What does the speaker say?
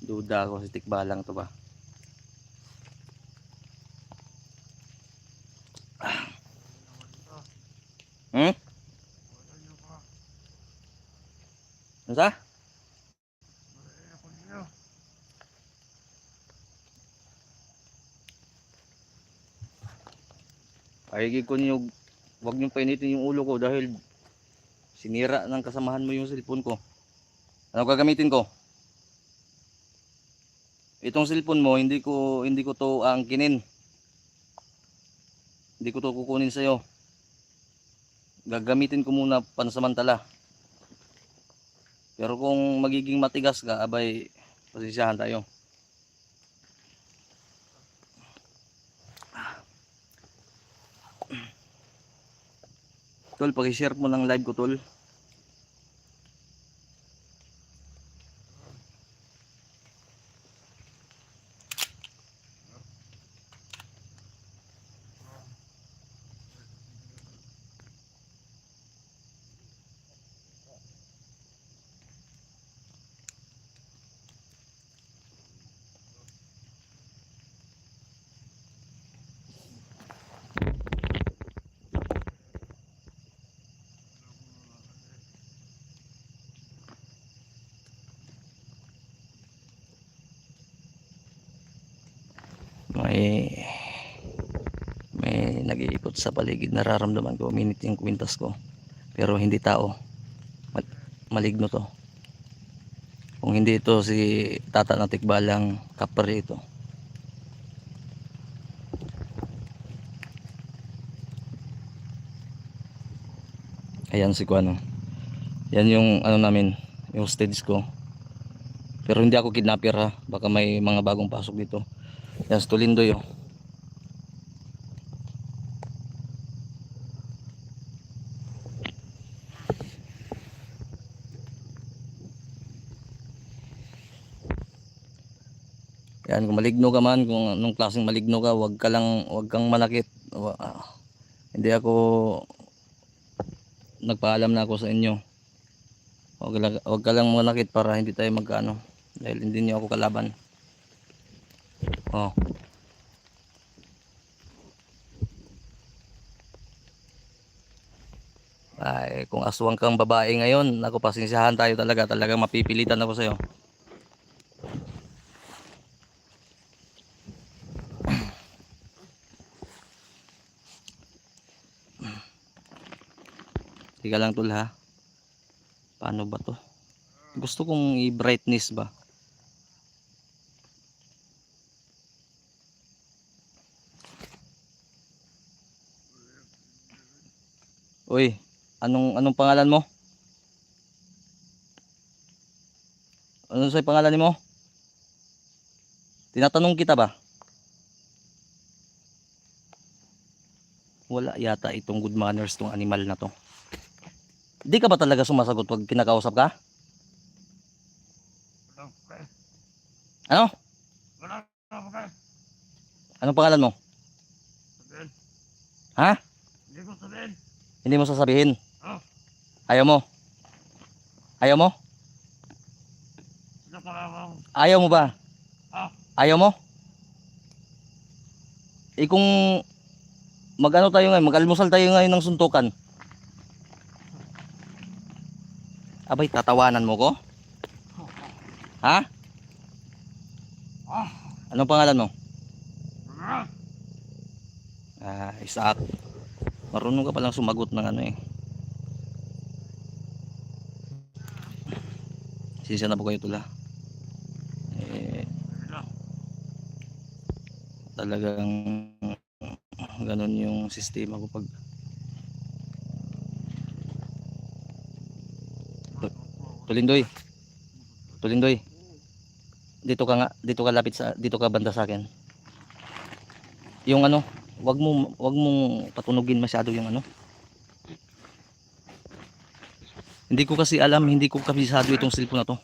Duda ako si tikbalang to ba. Hmm? Ano sa? Ay ko niyo, wag niyo painitin yung ulo ko dahil sinira ng kasamahan mo yung cellphone ko. Ano gagamitin ko? Itong cellphone mo hindi ko to angkinin. Hindi ko to kukunin sa iyo. Gagamitin ko muna pansamantala. Pero kung magiging matigas ka, abay pasensyahan tayo. Tol, paki-share mo ng live ko, tol. May nag-iikot sa paligid, nararamdaman ko, minit yung kwintas ko, pero hindi tao, maligno to. Kung hindi ito si tata ng tikbalang, kapre ito. Ayan si Kuano, yan yung ano namin, yung stage ko, pero hindi ako kidnapper ha, baka may mga bagong pasok dito. Yan si Tulindoy oh. Yan, kung maligno ka man, kung anong klaseng maligno ka, wag kang manakit. Hindi ako, nagpaalam na ako sa inyo. Wag ka lang manakit para hindi tayo magkaano, dahil hindi niyo ako kalaban. Oh. Ay, kung aswang kang babae ngayon, ako pasensyahan tayo talagang mapipilitan ako sa iyo. Tika lang tol ha. Paano ba to? Gusto kong i-brightness ba? Uy, anong pangalan mo? Ano sa pangalan mo? Tinatanong kita ba? Wala yata itong good manners tong animal na to. Di ka ba talaga sumasagot pag kinakausap ka? Ano? Anong pangalan mo? Ha? Hindi ko sabihin. Hindi mo sasabihin? Oh. Ayaw mo? Ayaw mo? Ayaw mo ba? Oh. Ayaw mo? Eh kung mag-ano tayo ngayon, mag-almusal tayo ngayon ng suntukan. Abay, tatawanan mo ko? Ha? Anong pangalan mo? Isaac. Marunong ka palang sumagot ng ano eh. Sisa na po kayo tula. Talagang ganun yung sistema ko pag Tulindoy. Tulindoy. Dito ka lapit sa, dito ka banda sa akin. Yung ano, wag mong patunugin masyado yung ano. Hindi ko kasi alam, hindi ko kabisado itong cellphone na to.